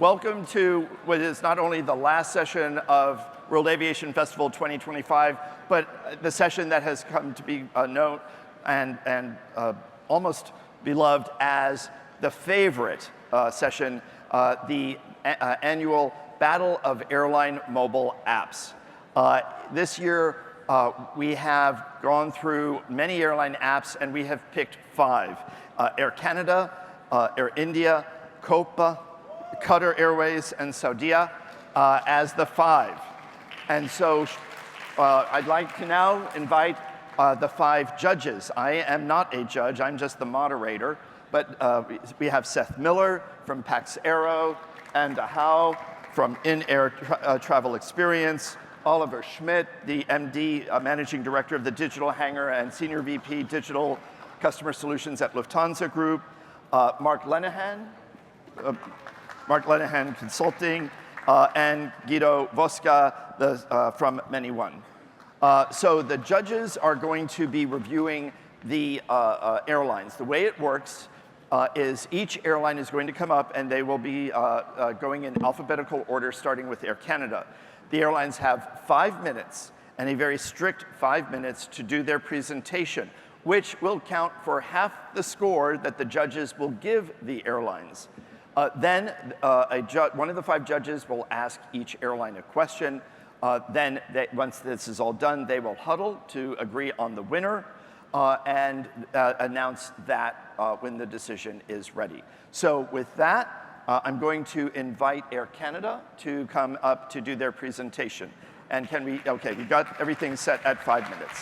Welcome to what is not only the last session of World Aviation Festival 2025, but the session that has come to be known and almost beloved as the favorite session, the annual Battle of Airline Mobile Apps. This year, we have gone through many airline apps, and we have picked 5. Air Canada, Air India, Copa, Qatar Airways, and Saudia as the 5. And so I'd like to now invite the 5 judges. I am not a judge, I'm just the moderator, but we have Seth Miller from Pax Aero, and Howe from In-Air Travel Experience, Oliver Schmidt, the MD, Managing Director of the Digital Hangar and Senior VP Digital Customer Solutions at Lufthansa Group, Mark Lenehan Consulting, and Guido Voska from ManyOne. So the judges are going to be reviewing the airlines. The way it works is each airline is going to come up, and they will be going in alphabetical order, starting with Air Canada. The airlines have 5 minutes, and a very strict 5 minutes to do their presentation, which will count for half the score that the judges will give the airlines. Then one of the 5 judges will ask each airline a question. Then once this is all done, they will huddle to agree on the winner and announce that when the decision is ready. So with that, I'm going to invite Air Canada to come up to do their presentation. And can we, okay, we've got everything set at 5 minutes.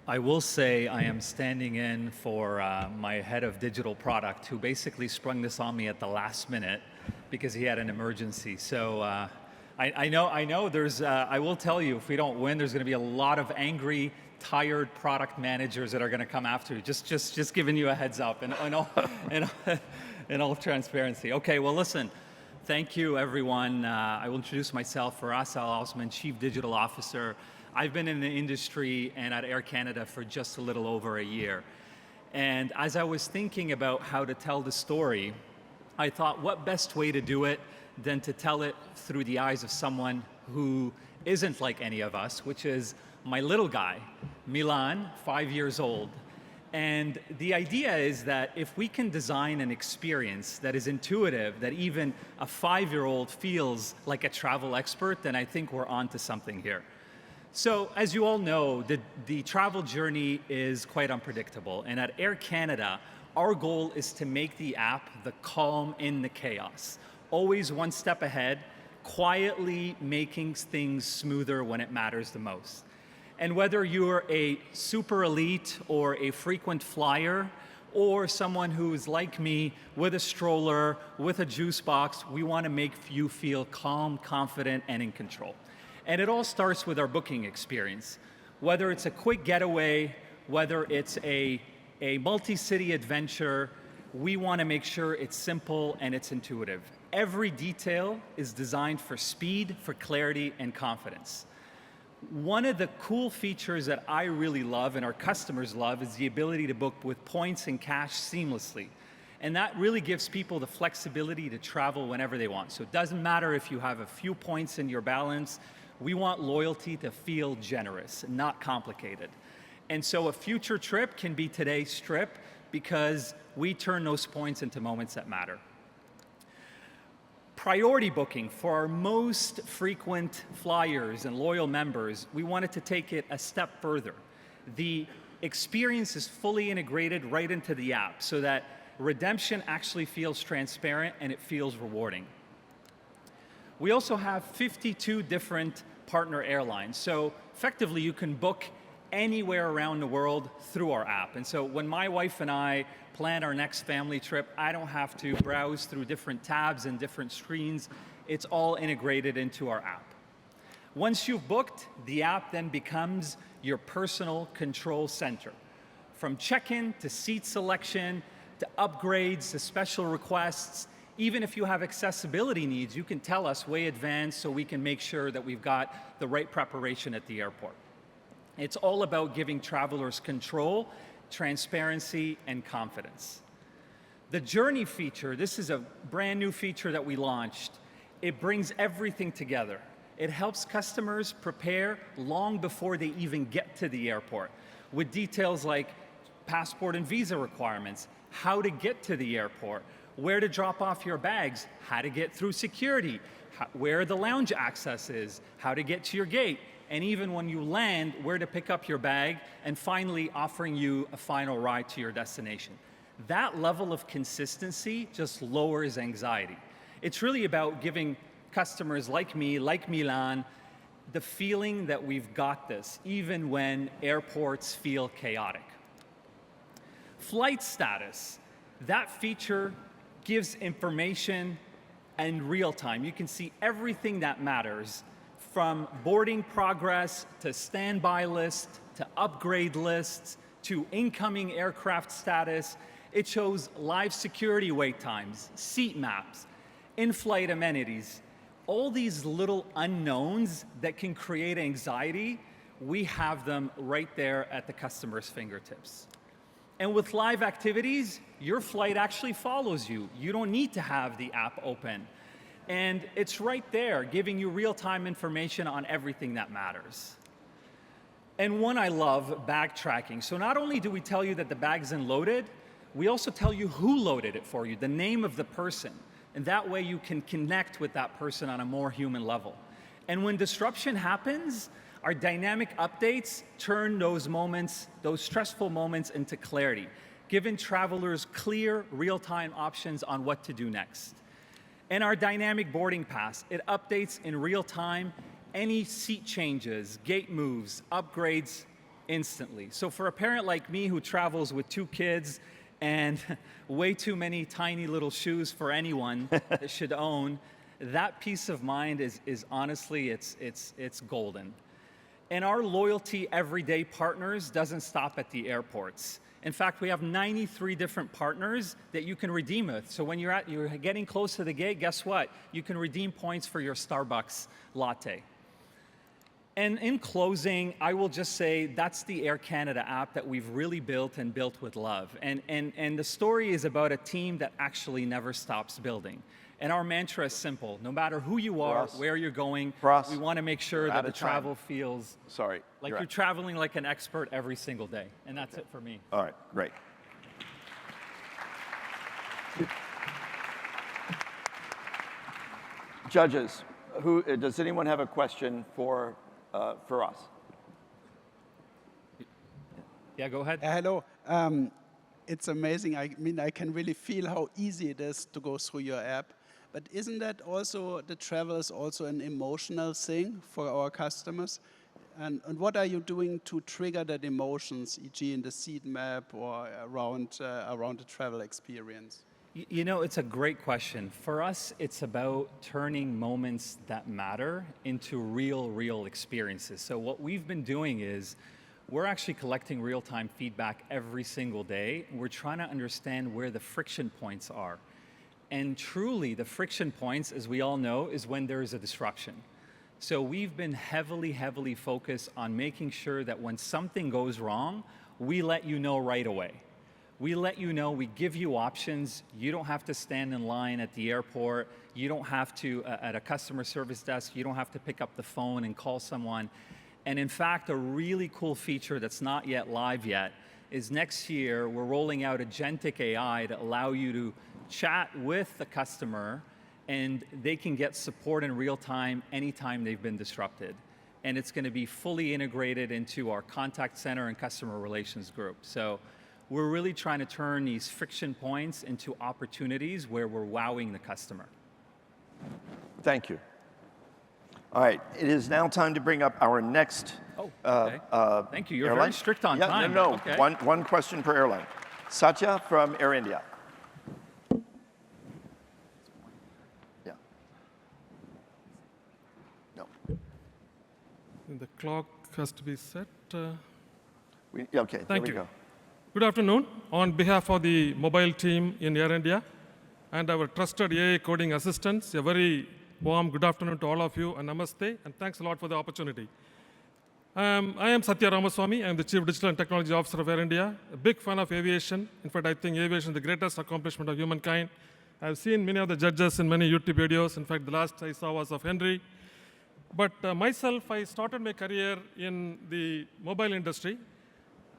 I will say I am standing in for my head of digital product, who basically sprung this on me at the last minute because he had an emergency. So I know there's, I will tell you, if we don't win, there's gonna be a lot of angry, tired product managers that are gonna come after you. Just giving you a heads up in all transparency. Okay, well listen, thank you everyone. I will introduce myself. Faraz Al-Osman, Chief Digital Officer. I've been in the industry and at Air Canada for just a little over a year. And as I was thinking about how to tell the story, I thought, what best way to do it than to tell it through the eyes of someone who isn't like any of us, which is my little guy, Milan, 5 years old. And the idea is that if we can design an experience that is intuitive, that even a 5-year-old feels like a travel expert, then I think we're onto something here. So, as you all know, the travel journey is quite unpredictable. And at Air Canada, our goal is to make the app the calm in the chaos. Always one step ahead, quietly making things smoother when it matters the most. And whether you're a super elite or a frequent flyer, or someone who is like me with a stroller, with a juice box, we want to make you feel calm, confident, and in control. And it all starts with our booking experience. Whether it's a quick getaway, whether it's a multi-city adventure, we want to make sure it's simple and it's intuitive. Every detail is designed for speed, for clarity, and confidence. One of the cool features that I really love and our customers love is the ability to book with points and cash seamlessly. And that really gives people the flexibility to travel whenever they want. So it doesn't matter if you have a few points in your balance. We want loyalty to feel generous, not complicated. And so a future trip can be today's trip because we turn those points into moments that matter. Priority booking for our most frequent flyers and loyal members, we wanted to take it a step further. The experience is fully integrated right into the app so that redemption actually feels transparent and it feels rewarding. We also have 52 different partner airlines. So effectively, you can book anywhere around the world through our app. And so when my wife and I plan our next family trip, I don't have to browse through different tabs and different screens. It's all integrated into our app. Once you've booked, the app then becomes your personal control center. From check-in to seat selection, to upgrades, to special requests, even if you have accessibility needs, you can tell us way advanced so we can make sure that we've got the right preparation at the airport. It's all about giving travelers control, transparency, and confidence. The Journey feature, this is a brand new feature that we launched. It brings everything together. It helps customers prepare long before they even get to the airport with details like passport and visa requirements, how to get to the airport, where to drop off your bags, how to get through security, where the lounge access is, how to get to your gate, and even when you land, where to pick up your bag, and finally offering you a final ride to your destination. That level of consistency just lowers anxiety. It's really about giving customers like me, like Milan, the feeling that we've got this, even when airports feel chaotic. Flight status, that feature gives information in real time. You can see everything that matters, from boarding progress to standby list to upgrade lists to incoming aircraft status. It shows live security wait times, seat maps, in-flight amenities. All these little unknowns that can create anxiety, we have them right there at the customer's fingertips. And with live activities, your flight actually follows you. You don't need to have the app open. And it's right there, giving you real-time information on everything that matters. And one I love, bag tracking. So not only do we tell you that the bag's unloaded, we also tell you who loaded it for you, the name of the person. And that way you can connect with that person on a more human level. And when disruption happens, our dynamic updates turn those moments, those stressful moments, into clarity, giving travelers clear, real-time options on what to do next. And our dynamic boarding pass, it updates in real time any seat changes, gate moves, upgrades instantly. So for a parent like me who travels with 2 kids and way too many tiny little shoes for anyone that should own, that peace of mind is honestly, it's golden. And our loyalty everyday partners doesn't stop at the airports. In fact, we have 93 different partners that you can redeem with. So when you're getting close to the gate, guess what? You can redeem points for your Starbucks latte. And in closing, I will just say that's the Air Canada app that we've really built and built with love. And the story is about a team that actually never stops building. And our mantra is simple. No matter who you are, where you're going, we want to make sure that the travel feels like you're traveling like an expert every single day. And that's it for me. All right, great. Judges, does anyone have a question for us? Yeah, go ahead. Hello. It's amazing. I mean, I can really feel how easy it is to go through your app. But isn't that also, the travel is also an emotional thing for our customers? And what are you doing to trigger that emotions, e.g. in the seat map or around the travel experience? You know, it's a great question. For us, it's about turning moments that matter into real experiences. So what we've been doing is we're actually collecting real-time feedback every single day. We're trying to understand where the friction points are. And truly, the friction points, as we all know, is when there is a disruption. So we've been heavily focused on making sure that when something goes wrong, we let you know right away. We let you know, we give you options. You don't have to stand in line at the airport. You don't have to, at a customer service desk, you don't have to pick up the phone and call someone. And in fact, a really cool feature that's not yet live yet is next year, we're rolling out agentic AI to allow you to chat with the customer and they can get support in real time anytime they've been disrupted. And it's going to be fully integrated into our contact center and customer relations group. So we're really trying to turn these friction points into opportunities where we're wowing the customer. Thank you. All right, it is now time to bring up our next Thank you, you're airline. very strict on time. No, okay. one question per airline. Satya from Air India. Yeah. No. The clock has to be set. Okay, there we go. Good afternoon. On behalf of the mobile team in Air India and our trusted AI coding assistants, a very warm good afternoon to all of you and namaste, and thanks a lot for the opportunity. I am Satya Ramaswamy. I am the Chief Digital and Technology Officer of Air India. A big fan of aviation. In fact, I think aviation is the greatest accomplishment of humankind. I've seen many of the judges in many YouTube videos. In fact, the last I saw was of Henry. But myself, I started my career in the mobile industry.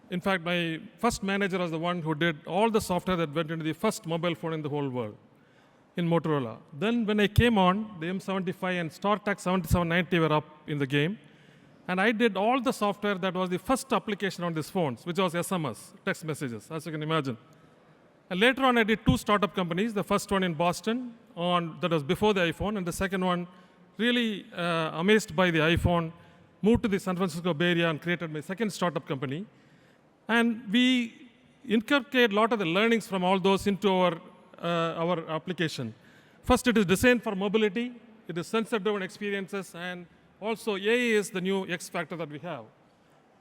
In fact, my first manager was the one who did all the software that went into the first mobile phone in the whole world, in Motorola. Then when I came on, the M75 and StarTAC 7790 were up in the game. And I did all the software that was the first application on these phones, which was SMS, text messages, as you can imagine. And later on, I did 2 startup companies. The first one in Boston, that was before the iPhone, and the second one, really amazed by the iPhone, moved to the San Francisco Bay Area and created my second startup company. And we inculcate a lot of the learnings from all those into our application. First, it is designed for mobility. It is sensor-driven experiences, and also AI is the new X factor that we have.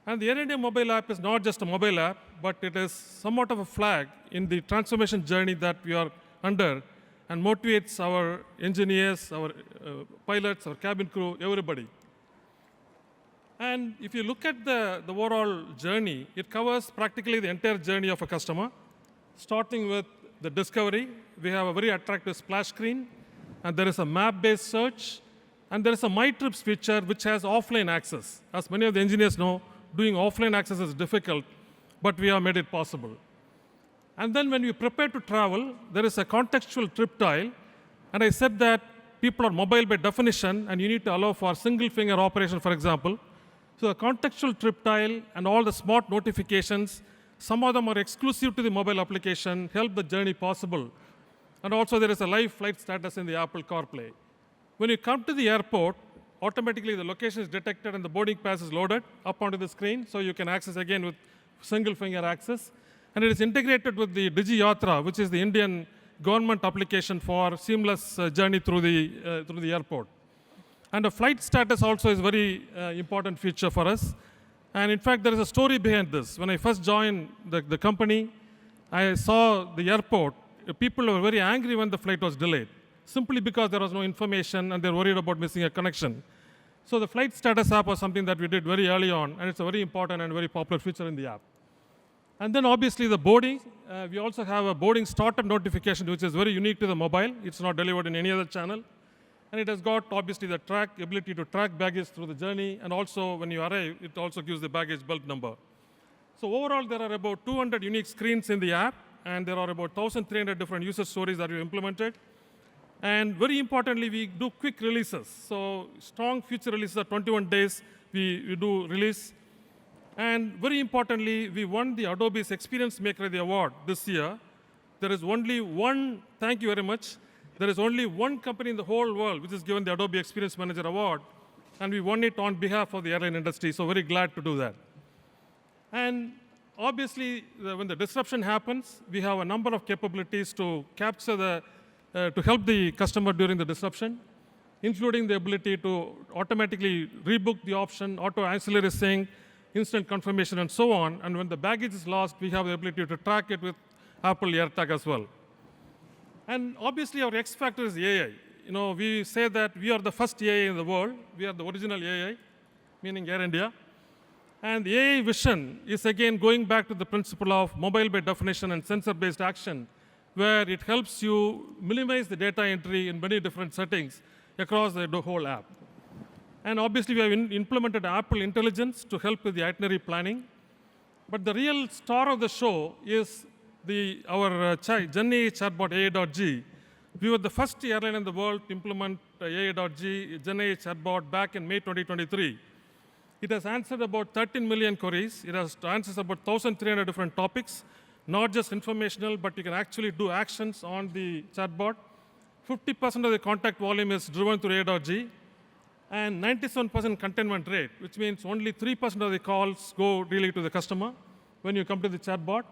And the Air India mobile app is not just a mobile app, but it is somewhat of a flag in the transformation journey that we are under, and motivates our engineers, our pilots, our cabin crew, everybody. And if you look at the overall journey, it covers practically the entire journey of a customer, starting with the discovery. We have a very attractive splash screen, and there is a map-based search, and there is a My Trips feature which has offline access. As many of the engineers know, doing offline access is difficult, but we have made it possible. And then when you prepare to travel, there is a contextual trip tile, and I said that people are mobile by definition, and you need to allow for single finger operation, for example. So the contextual trip tile and all the smart notifications, some of them are exclusive to the mobile application, help the journey possible. And also there is a live flight status in the Apple CarPlay. When you come to the airport, automatically the location is detected and the boarding pass is loaded up onto the screen, so you can access again with single finger access. And it is integrated with the Digi Yatra, which is the Indian government application for seamless journey through the airport. And the flight status also is a very important feature for us. And in fact, there is a story behind this. When I first joined the company, I saw the airport. People were very angry when the flight was delayed, simply because there was no information and they're worried about missing a connection. So the flight status app was something that we did very early on, and it's a very important and very popular feature in the app. And then obviously the boarding, we also have a boarding startup notification, which is very unique to the mobile. It's not delivered in any other channel. And it has got obviously the ability to track baggage through the journey, and also when you arrive, it also gives the baggage belt number. So overall, there are about 200 unique screens in the app, and there are about 1,300 different user stories that we implemented. And very importantly, we do quick releases. So strong feature releases at 21 days, we do release. And very importantly, we won the Adobe's Experience Maker Award this year. There is only one, thank you very much. There is only one company in the whole world which is given the Adobe Experience Manager Award, and we won it on behalf of the airline industry, so very glad to do that. And obviously, when the disruption happens, we have a number of capabilities to capture to help the customer during the disruption, including the ability to automatically rebook the option, auto ancillary sync, instant confirmation, and so on. And when the baggage is lost, we have the ability to track it with Apple AirTag as well. And obviously, our X factor is AI. We say that we are the first AI in the world. We are the original AI, meaning Air India. And the AI vision is, again, going back to the principle of mobile by definition and sensor-based action, where it helps you minimize the data entry in many different settings across the whole app. And obviously, we have implemented Apple Intelligence to help with the itinerary planning. But the real star of the show is our GenAI chatbot AI.G. We were the first airline in the world to implement AI.G, GenAI chatbot, back in May 2023. It has answered about 13 million queries. It has answers about 1,300 different topics, not just informational, but you can actually do actions on the chatbot. 50% of the contact volume is driven through AI.G, and 97% containment rate, which means only 3% of the calls go really to the customer when you come to the chatbot.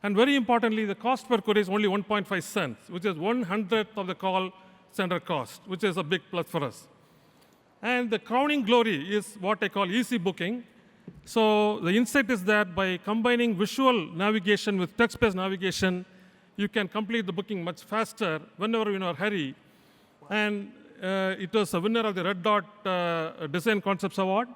And very importantly, the cost per query is only 1.5 cents, which is 1/100th of the call center cost, which is a big plus for us. And the crowning glory is what I call easy booking. So the insight is that by combining visual navigation with text-based navigation, you can complete the booking much faster whenever you're in a hurry. And it was a winner of the Red Dot Design Concepts Award.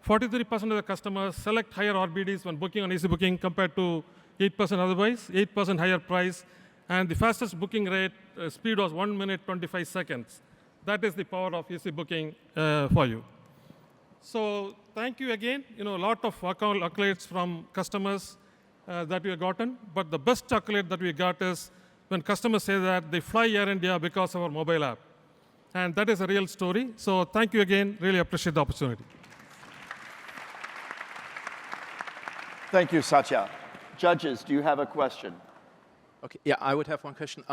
43% of the customers select higher RBDs when booking on Easy Booking compared to 8% otherwise, 8% higher price, and the fastest booking rate speed was 1 minute 25 seconds. That is the power of Easy Booking for you. So thank you again. A lot of accolades from customers that we have gotten, but the best accolade that we got is when customers say that they fly Air India because of our mobile app. And that is a real story. So thank you again. Really appreciate the opportunity. Thank you, Satya. Judges, do you have a question? Okay, yeah, I would have one question.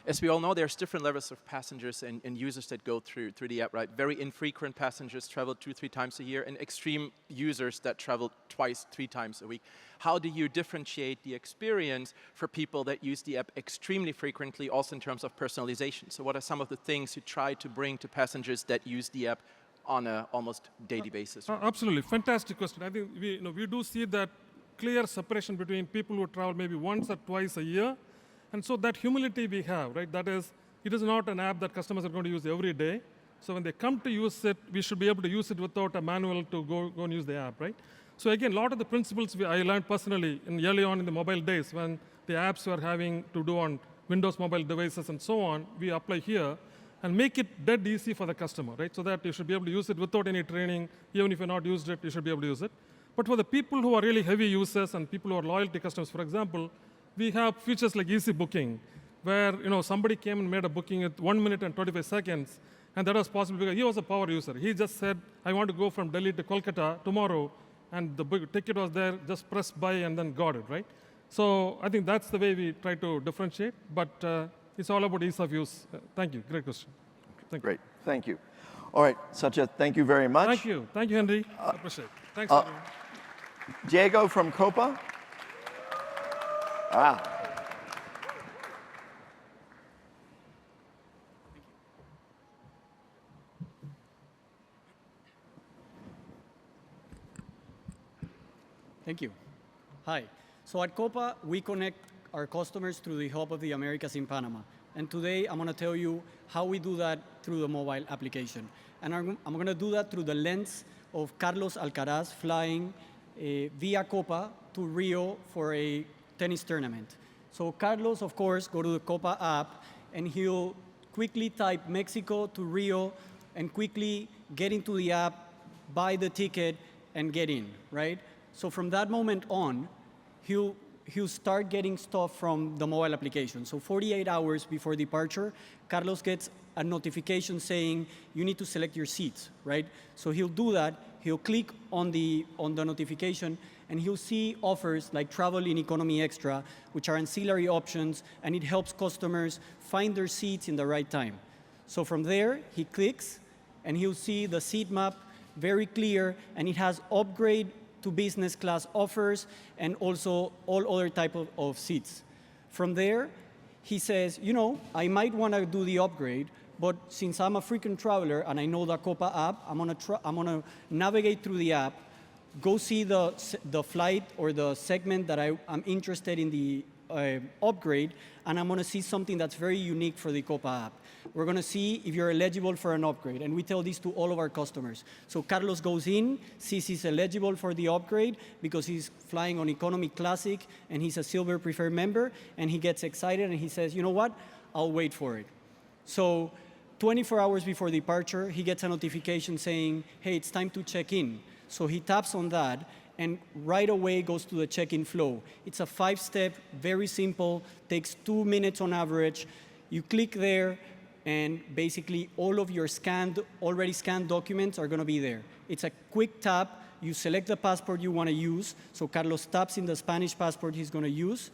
As we all know, there's different levels of passengers and users that go through the app, right? Very infrequent passengers travel 2-3 times a year, and extreme users that travel 2-3 times a week. How do you differentiate the experience for people that use the app extremely frequently, also in terms of personalization? So what are some of the things you try to bring to passengers that use the app on an almost daily basis? Absolutely, fantastic question. I think we do see that clear separation between people who travel maybe once or twice a year. And so that humility we have, right? That is, it is not an app that customers are going to use every day. So when they come to use it, we should be able to use it without a manual to go and use the app, right? So again, a lot of the principles I learned personally early on in the mobile days when the apps were having to do on Windows mobile devices and so on, we apply here and make it dead easy for the customer, right? So that you should be able to use it without any training. Even if you're not used it, you should be able to use it. But for the people who are really heavy users and people who are loyalty customers, for example, we have features like Easy Booking, where somebody came and made a booking at 1 minute and 25 seconds, and that was possible because he was a power user. He just said, I want to go from Delhi to Kolkata tomorrow, and the ticket was there, just press buy and then got it, right? So I think that's the way we try to differentiate, but it's all about ease of use. Thank you, great question. Thank you. Great, thank you. All right, Satya, thank you very much. Thank you, Henry. I appreciate it. Thanks, everyone. Diego from Copa. Thank you. Hi. So at Copa, we connect our customers through the Hub of the Americas in Panama. And today, I'm going to tell you how we do that through the mobile application. And I'm going to do that through the lens of Carlos Alcaraz flying via Copa to Rio for a tennis tournament. So Carlos, of course, go to the Copa app, and he'll quickly type Mexico to Rio and quickly get into the app, buy the ticket, and get in, right? So from that moment on, he'll start getting stuff from the mobile application. So 48 hours before departure, Carlos gets a notification saying you need to select your seats, right? So he'll do that. He'll click on the notification, and he'll see offers like Travel in Economy Extra, which are ancillary options, and it helps customers find their seats in the right time. So from there, he clicks, and he'll see the seat map very clear, and it has upgrade to business class offers and also all other type of seats. From there, he says, I might want to do the upgrade, but since I'm a frequent traveler and I know the Copa app, I'm gonna navigate through the app, go see the flight or the segment that I'm interested in the upgrade, and I'm gonna see something that's very unique for the Copa app. We're gonna see if you're eligible for an upgrade, and we tell this to all of our customers. So Carlos goes in, sees he's eligible for the upgrade because he's flying on Economy Classic and he's a Silver Preferred member, and he gets excited and he says, you know what, I'll wait for it. So 24 hours before departure, he gets a notification saying, hey, it's time to check in. So he taps on that, and right away goes to the check-in flow. It's a 5-step, very simple, takes 2 minutes on average. You click there, and basically all of your already scanned documents are gonna be there. It's a quick tap. You select the passport you wanna use. So Carlos taps in the Spanish passport he's gonna use,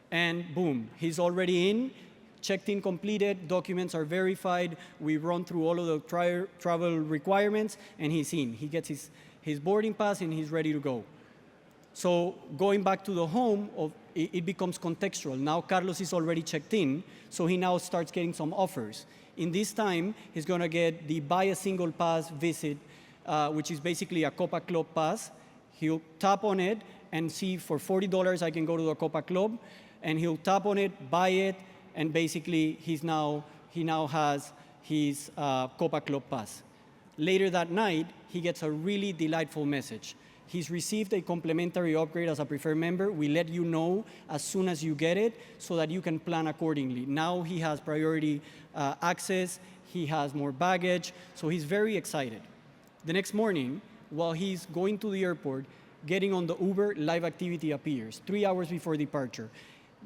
and boom, he's already in. Checked in completed, documents are verified. We run through all of the travel requirements, and he's in. He gets his boarding pass, and he's ready to go. So going back to the home, it becomes contextual. Now Carlos is already checked in, so he now starts getting some offers. In this time, he's gonna get the buy a single pass visit, which is basically a Copa Club pass. He'll tap on it and see for $40 I can go to the Copa Club, and he'll tap on it, buy it, and basically he now has his Copa Club pass. Later that night, he gets a really delightful message. He's received a complimentary upgrade as a preferred member. We let you know as soon as you get it so that you can plan accordingly. Now he has priority access, he has more baggage, so he's very excited. The next morning, while he's going to the airport, getting on the Uber, live activity appears 3 hours before departure.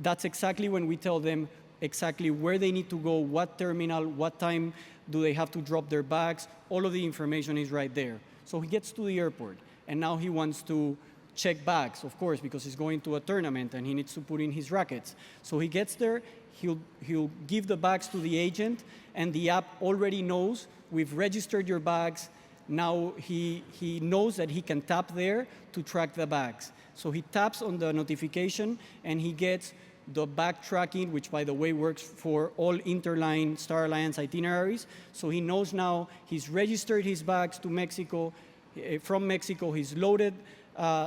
That's exactly when we tell them exactly where they need to go, what terminal, what time do they have to drop their bags. All of the information is right there. So he gets to the airport, and now he wants to check bags, of course, because he's going to a tournament and he needs to put in his rackets. So he gets there, he'll give the bags to the agent, and the app already knows, we've registered your bags. Now he knows that he can tap there to track the bags. So he taps on the notification and he gets the bag tracking, which by the way works for all Interline Star Alliance itineraries. So he knows now he's registered his bags to Mexico. From Mexico, he's loaded.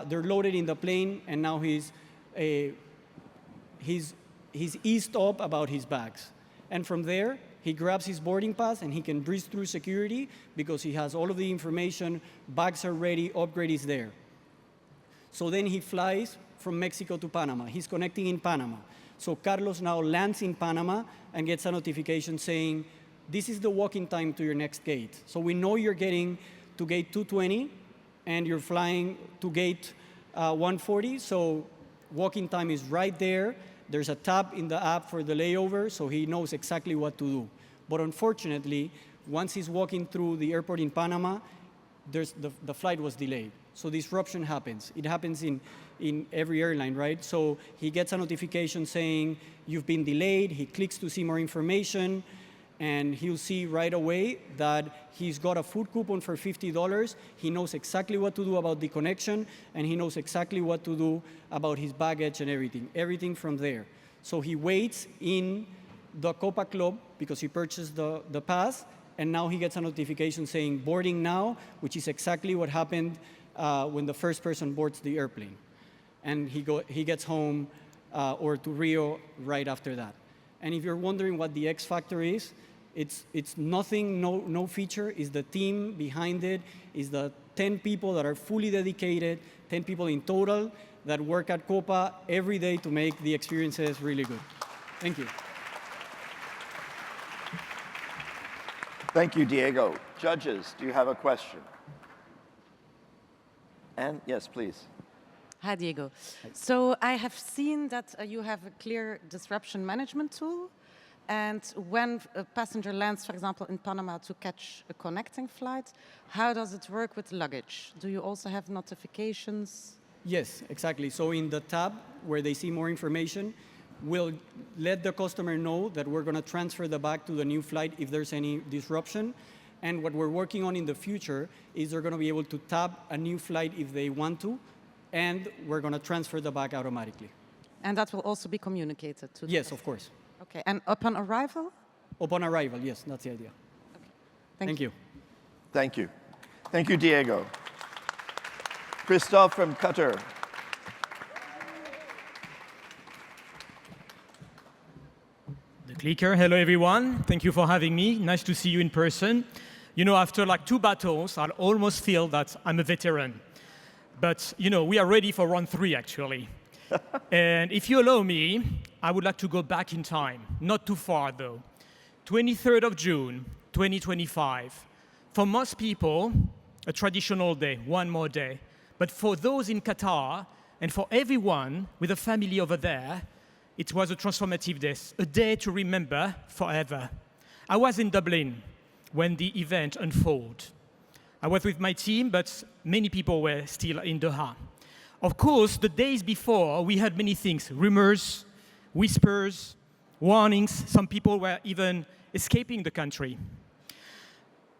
They're loaded in the plane, and now he's eased up about his bags. And from there, he grabs his boarding pass and he can breeze through security because he has all of the information, bags are ready, upgrade is there. So then he flies from Mexico to Panama. He's connecting in Panama. So Carlos now lands in Panama and gets a notification saying, this is the walking time to your next gate. So we know you're getting to gate 220 and you're flying to gate 140. So walking time is right there. There's a tab in the app for the layover, so he knows exactly what to do. But unfortunately, once he's walking through the airport in Panama, the flight was delayed. So disruption happens. It happens in every airline, right? So he gets a notification saying, you've been delayed. He clicks to see more information, and he'll see right away that he's got a food coupon for $50. He knows exactly what to do about the connection, and he knows exactly what to do about his baggage and everything from there. So he waits in the Copa Club because he purchased the pass, and now he gets a notification saying boarding now, which is exactly what happened when the first person boards the airplane. And he gets home or to Rio right after that. And if you're wondering what the X factor is, it's nothing, no feature, is the team behind it, is the 10 people that are fully dedicated, 10 people in total that work at Copa every day to make the experiences really good. Thank you. Thank you, Diego. Judges, do you have a question? And yes, please. Hi, Diego. So I have seen that you have a clear disruption management tool. And when a passenger lands, for example, in Panama to catch a connecting flight, how does it work with luggage? Do you also have notifications? Yes, exactly. So in the tab where they see more information, we'll let the customer know that we're going to transfer the bag to the new flight if there's any disruption. And what we're working on in the future is they're going to be able to tab a new flight if they want to, and we're going to transfer the bag automatically. And that will also be communicated to the Yes, of course. Okay, and upon arrival? Upon arrival, yes, that's the idea. Okay. Thank you. Thank you. Thank you, Diego. Christophe from Qatar. The clicker. Hello, everyone. Thank you for having me. Nice to see you in person. You know, after like 2 battles, I almost feel that I'm a veteran. But, you know, we are ready for round 3, actually. And if you allow me, I would like to go back in time. Not too far, though. 23rd of June, 2025. For most people, a traditional day, one more day. But for those in Qatar, and for everyone with a family over there, it was a transformative day, a day to remember forever. I was in Dublin when the event unfolded. I was with my team, but many people were still in Doha. Of course, the days before, we heard many things, rumors, whispers, warnings. Some people were even escaping the country.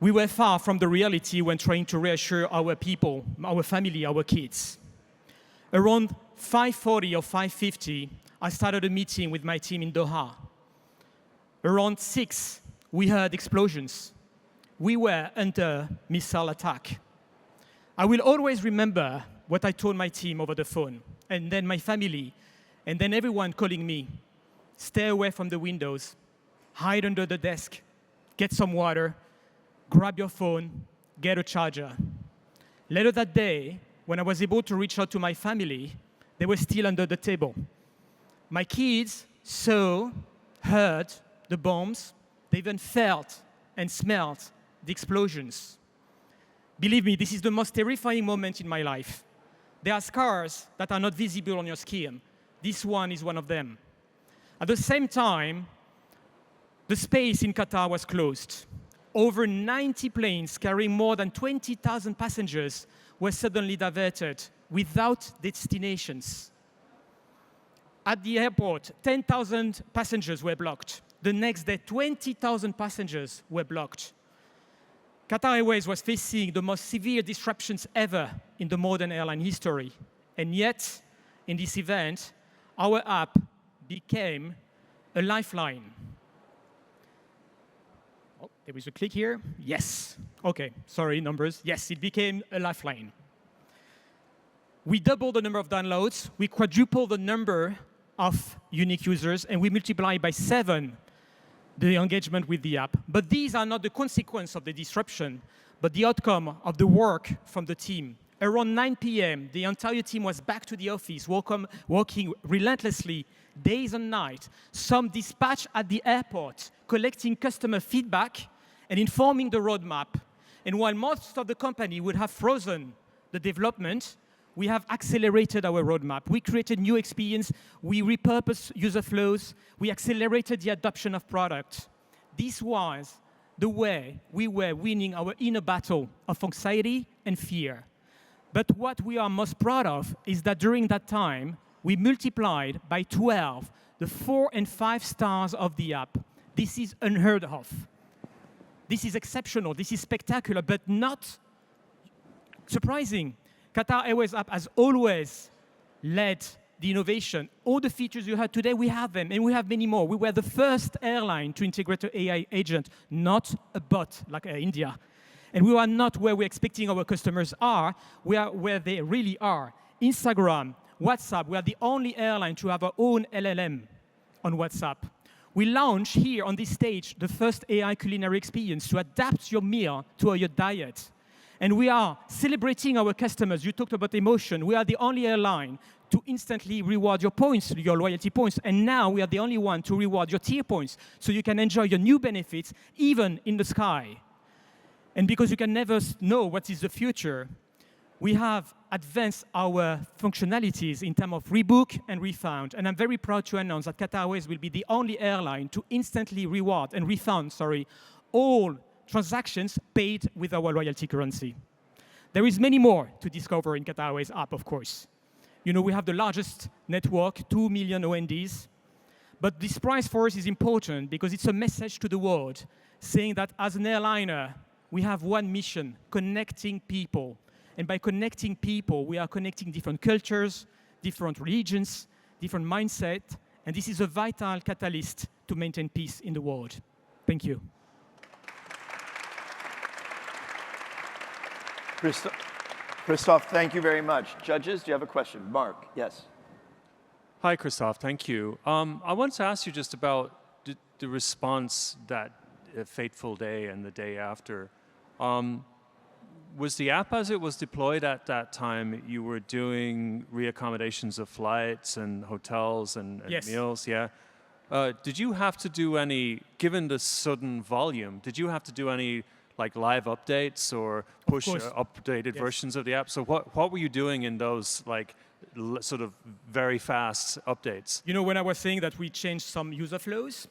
We were far from the reality when trying to reassure our people, our family, our kids. Around 5:40 or 5:50, I started a meeting with my team in Doha. Around 6, we heard explosions. We were under missile attack. I will always remember what I told my team over the phone, and then my family, and then everyone calling me. Stay away from the windows, hide under the desk, get some water, grab your phone, get a charger. Later that day, when I was able to reach out to my family, they were still under the table. My kids saw, heard the bombs. They even felt and smelled the explosions. Believe me, this is the most terrifying moment in my life. There are scars that are not visible on your skin. This one is one of them. At the same time, the space in Qatar was closed. Over 90 planes carrying more than 20,000 passengers were suddenly diverted without destinations. At the airport, 10,000 passengers were blocked. The next day, 20,000 passengers were blocked. Qatar Airways was facing the most severe disruptions ever in the modern airline history. And yet, in this event, our app became a lifeline. Oh, there is a click here. Yes. OK, sorry, numbers. Yes, it became a lifeline. We doubled the number of downloads. We quadrupled the number of unique users. And we multiplied by 7 the engagement with the app. But these are not the consequence of the disruption, but the outcome of the work from the team. Around 9 p.m., the entire team was back to the office, working relentlessly, days and nights. Some dispatched at the airport, collecting customer feedback and informing the roadmap. And while most of the company would have frozen the development, we have accelerated our roadmap. We created new experience. We repurposed user flows. We accelerated the adoption of product. This was the way we were winning our inner battle of anxiety and fear. But what we are most proud of is that during that time, we multiplied by 12 the 4 and 5 stars of the app. This is unheard of. This is exceptional. This is spectacular, but not surprising. Qatar Airways app has always led the innovation. All the features you heard today, we have them, and we have many more. We were the first airline to integrate an AI agent, not a bot like Air India. And we are not where we're expecting our customers are. We are where they really are. Instagram, WhatsApp, we are the only airline to have our own LLM on WhatsApp. We launched here on this stage the first AI culinary experience to adapt your meal to your diet. And we are celebrating our customers. You talked about emotion. We are the only airline to instantly reward your points, your loyalty points. And now we are the only one to reward your tier points, so you can enjoy your new benefits even in the sky. And because you can never know what is the future, we have advanced our functionalities in terms of rebook and refund. And I'm very proud to announce that Qatar Airways will be the only airline to instantly reward and refund, all transactions paid with our loyalty currency. There is many more to discover in Qatar Airways app, of course. You know, we have the largest network, 2 million ONDs. But this prize for us is important because it's a message to the world saying that as an airliner, we have one mission, connecting people. And by connecting people, we are connecting different cultures, different religions, different mindsets. And this is a vital catalyst to maintain peace in the world. Thank you. Christophe, thank you very much. Judges, do you have a question? Mark, yes. Hi, Christophe. Thank you. I wanted to ask you just about the response that fateful day and the day after. Was the app, as it was deployed at that time, you were doing reaccommodations of flights and hotels and Yes. meals? Yeah. Did you have to do any, given the sudden volume, did you have to do any like live updates or push updated versions of the app? So what were you doing in those like sort of very fast updates? You know, when I was saying that we changed some user flows,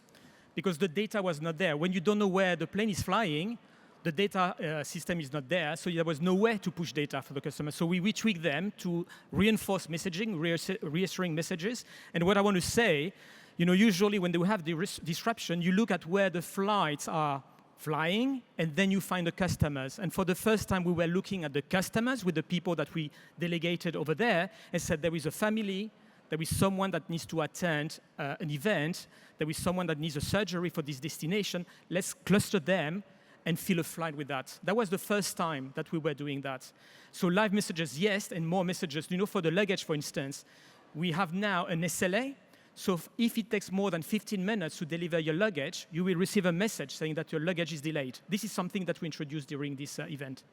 because the data was not there. When you don't know where the plane is flying, the data system is not there, so there was nowhere to push data for the customer. So we retweaked them to reinforce messaging, reassuring messages. And what I want to say, you know, usually when they have the disruption, you look at where the flights are flying, and then you find the customers. And for the first time, we were looking at the customers with the people that we delegated over there and said there is a family, there is someone that needs to attend an event, there is someone that needs a surgery for this destination. Let's cluster them and fill a flight with that. That was the first time that we were doing that. So live messages, yes, and more messages. You know, for the luggage, for instance, we have now an SLA. So if it takes more than 15 minutes to deliver your luggage, you will receive a message saying that your luggage is delayed. This is something that we introduced during this event.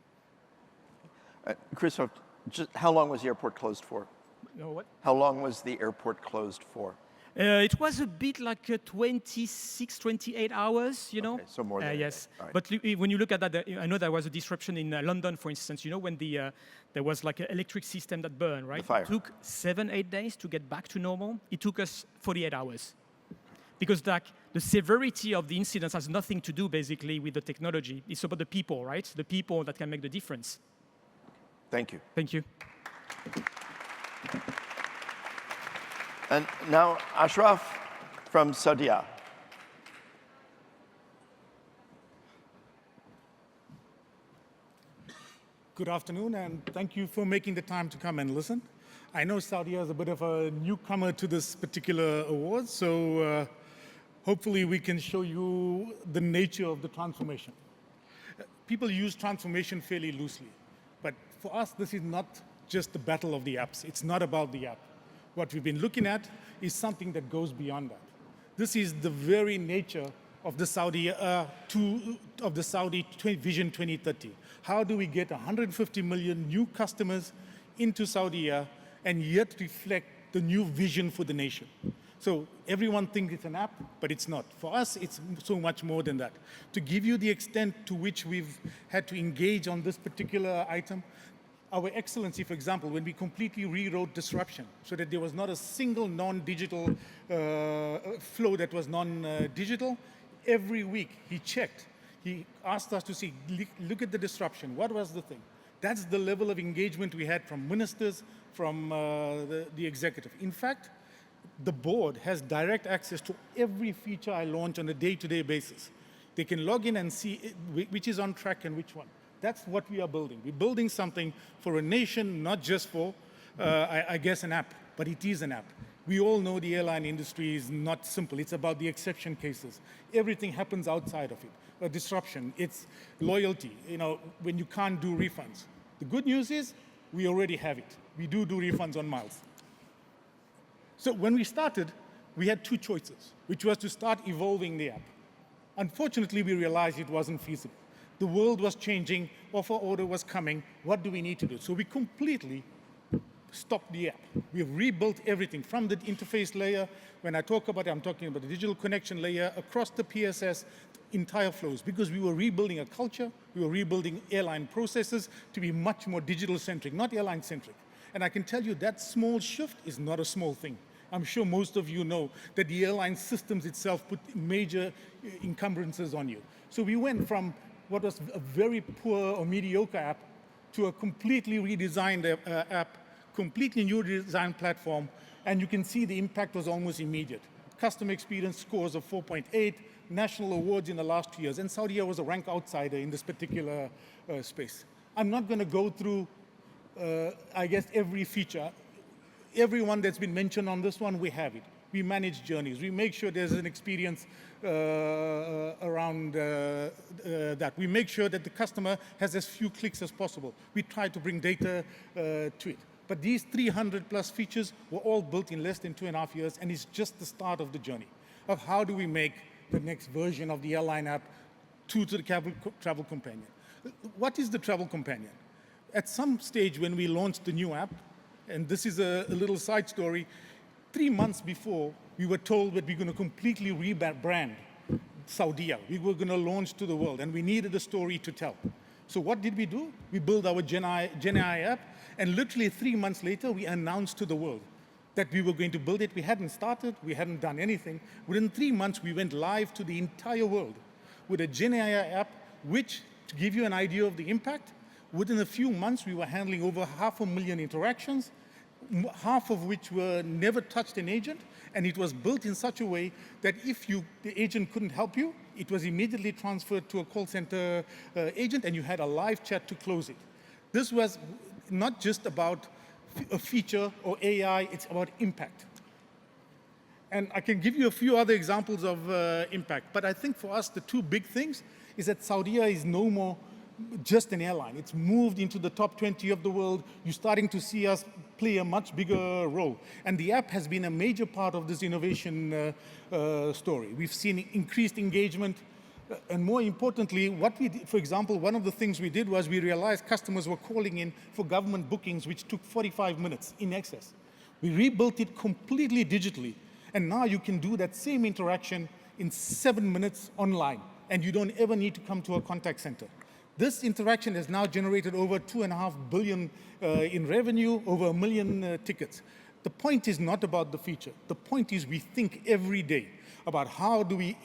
Christoph, just how long was the airport closed for? What? How long was the airport closed for? It was a bit like 26, 28 hours, you know. Okay, so more than yes. all right. But when you look at that, I know there was a disruption in London, for instance. You know, when there was like an electric system that burned, right? The fire. It took 7-8 days to get back to normal. It took us 48 hours. Because like, the severity of the incidents has nothing to do basically with the technology. It's about the people, right? The people that can make the difference. Thank you. Thank you. And now Ashraf from Saudia. Good afternoon, and thank you for making the time to come and listen. I know Saudi is a bit of a newcomer to this particular award, so hopefully we can show you the nature of the transformation. People use transformation fairly loosely, but for us, this is not just the battle of the apps. It's not about the app. What we've been looking at is something that goes beyond that. This is the very nature of the Saudi Vision 2030. How do we get 150 million new customers into Saudi and yet reflect the new vision for the nation? So everyone thinks it's an app, but it's not. For us, it's so much more than that. To give you the extent to which we've had to engage on this particular item, our excellency, for example, when we completely rewrote disruption so that there was not a single non-digital flow that was non-digital, every week he checked. He asked us to see, look at the disruption. What was the thing? That's the level of engagement we had from ministers, from the executive. In fact, the board has direct access to every feature I launch on a day-to-day basis. They can log in and see which is on track and which one. That's what we are building. We're building something for a nation, not just for, I guess, an app, but it is an app. We all know the airline industry is not simple. It's about the exception cases. Everything happens outside of it. A disruption, it's loyalty, you know, when you can't do refunds. The good news is we already have it. We do refunds on miles. So when we started, we had two choices, which was to start evolving the app. Unfortunately, we realized it wasn't feasible. The world was changing, offer order was coming, what do we need to do? So we completely stopped the app. We've rebuilt everything from the interface layer. When I talk about it, I'm talking about the digital connection layer across the PSS, entire flows, because we were rebuilding a culture, we were rebuilding airline processes to be much more digital-centric, not airline-centric. And I can tell you that small shift is not a small thing. I'm sure most of you know that the airline systems itself put major encumbrances on you. So we went from what was a very poor or mediocre app to a completely redesigned app, completely new design platform, and you can see the impact was almost immediate. Customer experience scores of 4.8, national awards in the last 2 years, and Saudi was a rank outsider in this particular space. I'm not going to go through, I guess, every feature. Everyone that's been mentioned on this one, we have it. We manage journeys. We make sure there's an experience around that. We make sure that the customer has as few clicks as possible. We try to bring data to it. But these 300 plus features were all built in less than 2.5 years, and it's just the start of the journey of how do we make the next version of the airline app to the travel companion. What is the travel companion? At some stage when we launched the new app, and this is a little side story, 3 months before, we were told that we're going to completely rebrand Saudia. We were going to launch to the world, and we needed a story to tell. So what did we do? We built our Gen AI app, and literally 3 months later, we announced to the world that we were going to build it. We hadn't started, we hadn't done anything. Within 3 months, we went live to the entire world with a Gen AI app, which, to give you an idea of the impact, within a few months, we were handling over 500,000 interactions, half of which were never touched an agent, and it was built in such a way that if the agent couldn't help you, it was immediately transferred to a call center agent, and you had a live chat to close it. This was not just about a feature or AI, it's about impact. And I can give you a few other examples of impact, but I think for us, the two big things is that Saudia is no more just an airline. It's moved into the top 20 of the world. You're starting to see us play a much bigger role. And the app has been a major part of this innovation story. We've seen increased engagement. And more importantly, what we did, for example, one of the things we did was we realized customers were calling in for government bookings, which took 45 minutes in excess. We rebuilt it completely digitally. And now you can do that same interaction in 7 minutes online. And you don't ever need to come to a contact center. This interaction has now generated over $2.5 billion in revenue, over 1 million tickets. The point is not about the feature. The point is we think every day about how do we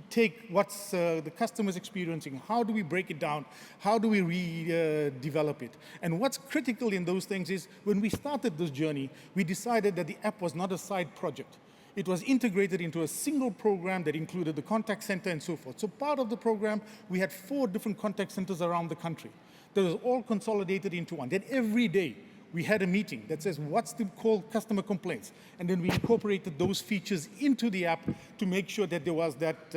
take what's the customer's experiencing, how do we break it down, how do we redevelop it. And what's critical in those things is when we started this journey, we decided that the app was not a side project. It was integrated into a single program that included the contact center and so forth. So part of the program, we had 4 different contact centers around the country. That was all consolidated into one. Then every day, we had a meeting that says, what's the call customer complaints? And then we incorporated those features into the app to make sure that there was that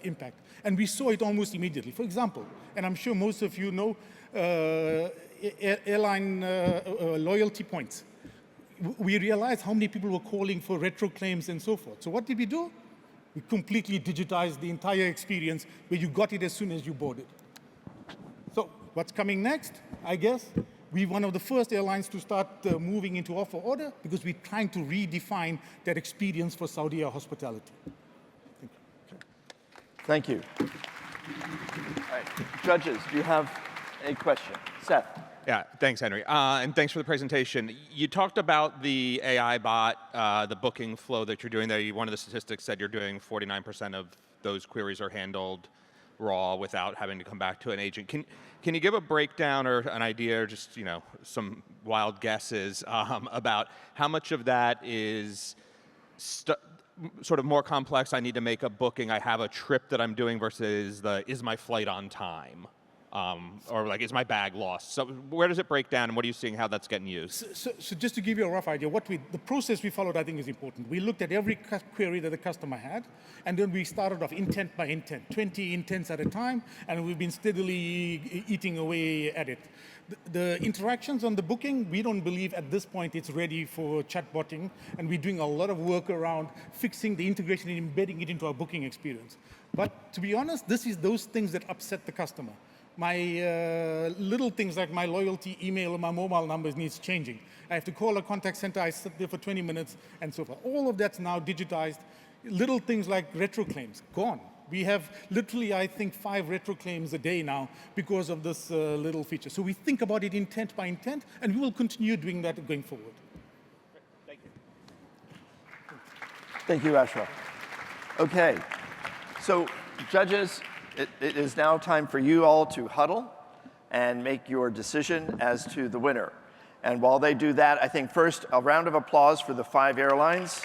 impact. And we saw it almost immediately. For example, and I'm sure most of you know, airline loyalty points. We realized how many people were calling for retro claims and so forth. So what did we do? We completely digitized the entire experience where you got it as soon as you boarded. So what's coming next, I guess? We're one of the first airlines to start moving into offer order because we're trying to redefine that experience for Saudi Air hospitality. Thank you. All right. Judges, do you have a question? Seth. Yeah, thanks, Henry. And thanks for the presentation. You talked about the AI bot, the booking flow that you're doing there. One of the statistics said you're doing 49% of those queries are handled raw without having to come back to an agent. Can you give a breakdown or an idea, or just some wild guesses about how much of that is sort of more complex? I need to make a booking. I have a trip that I'm doing versus is my flight on time? Or like, is my bag lost? So where does it break down, and what are you seeing how that's getting used? So just to give you a rough idea, the process we followed, I think, is important. We looked at every query that the customer had, and then we started off intent by intent, 20 intents at a time, and we've been steadily eating away at it. The interactions on the booking, we don't believe at this point it's ready for chatbotting, and we're doing a lot of work around fixing the integration and embedding it into our booking experience. But to be honest, this is those things that upset the customer. My little things like my loyalty email or my mobile numbers needs changing. I have to call a contact center, I sit there for 20 minutes, and so forth. All of that's now digitized. Little things like retro claims, gone. We have literally, I think, 5 retro claims a day now because of this little feature. So we think about it intent by intent, and we will continue doing that going forward. Thank you. Thank you, Ashraf. Okay, so judges, it is now time for you all to huddle and make your decision as to the winner. And while they do that, I think first a round of applause for the 5 airlines.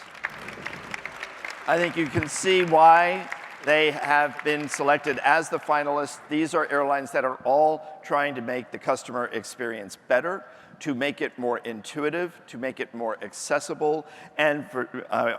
I think you can see why they have been selected as the finalists. These are airlines that are all trying to make the customer experience better, to make it more intuitive, to make it more accessible, and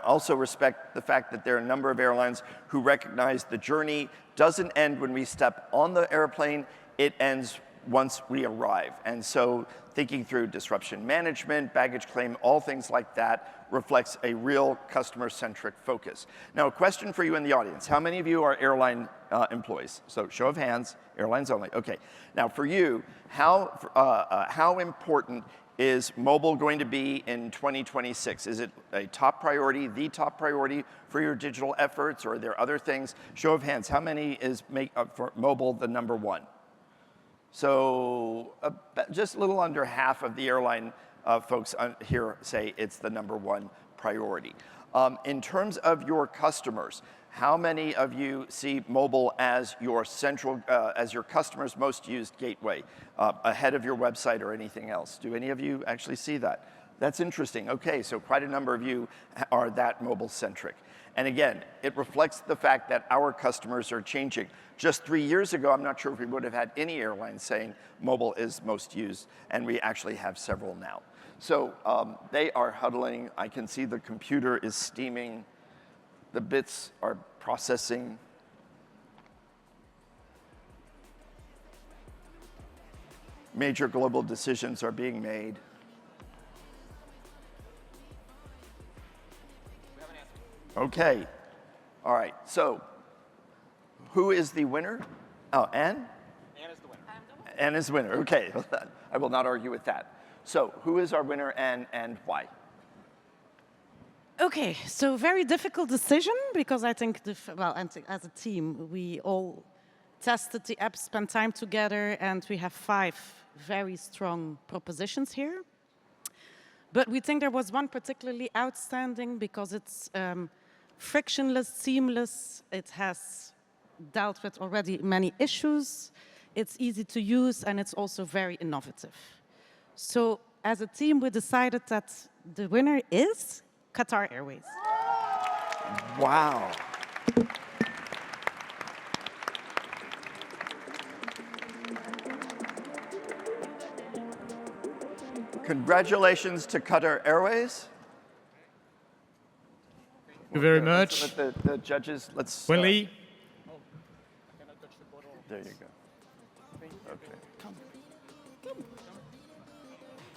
also respect the fact that there are a number of airlines who recognize the journey doesn't end when we step on the airplane, it ends once we arrive. And so thinking through disruption management, baggage claim, all things like that reflects a real customer-centric focus. Now, a question for you in the audience. How many of you are airline employees? So show of hands, airlines only. Okay. Now, for you, how important is mobile going to be in 2026? Is it a top priority, the top priority for your digital efforts, or are there other things? Show of hands, how many is for mobile the number 1? So just a little under half of the airline folks here say it's the number 1 priority. In terms of your customers, how many of you see mobile as your central, as your customer's most used gateway, ahead of your website or anything else? Do any of you actually see that? That's interesting. Okay, so quite a number of you are that mobile-centric. And again, it reflects the fact that our customers are changing. Just 3 years ago, I'm not sure if we would have had any airline saying mobile is most used, and we actually have several now. So they are huddling. I can see the computer is steaming. The bits are processing. Major global decisions are being made. Okay. All right. So who is the winner? Oh, Anne? Anne is the winner. Anne is the winner. Okay, I will not argue with that. So, who is our winner and why? Okay, so very difficult decision because I think, as a team, we all tested the app, spent time together, and we have 5 very strong propositions here. But we think there was one particularly outstanding because it's frictionless, seamless. It has dealt with already many issues. It's easy to use, and it's also very innovative. So as a team, we decided that the winner is Qatar Airways. Wow. Congratulations to Qatar Airways. Thank you very much. Let the judges, let's... Willie? There you go. Okay. Come.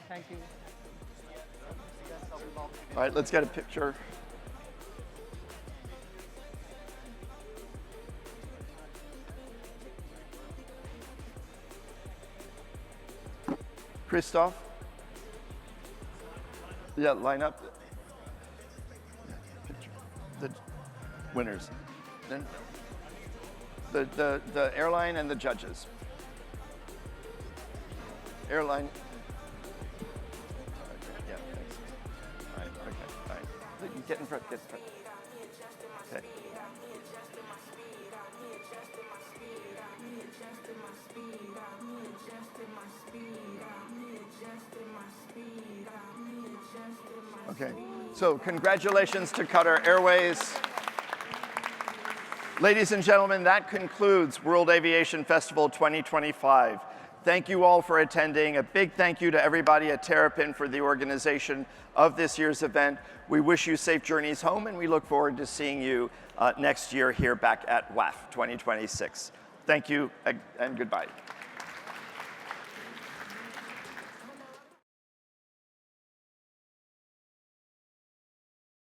Thank you. All right, let's get a picture. Christoph? Yeah, line up. Picture. The winners. Then the airline and the judges. Airline. Okay, yeah, thanks. All right, okay, all right. Get in front, get in front. Okay. Okay, so congratulations to Qatar Airways. Ladies and gentlemen, that concludes World Aviation Festival 2025. Thank you all for attending. A big thank you to everybody at Terrapin for the organization of this year's event. We wish you safe journeys home, and we look forward to seeing you next year here back at WAF 2026. Thank you, and goodbye.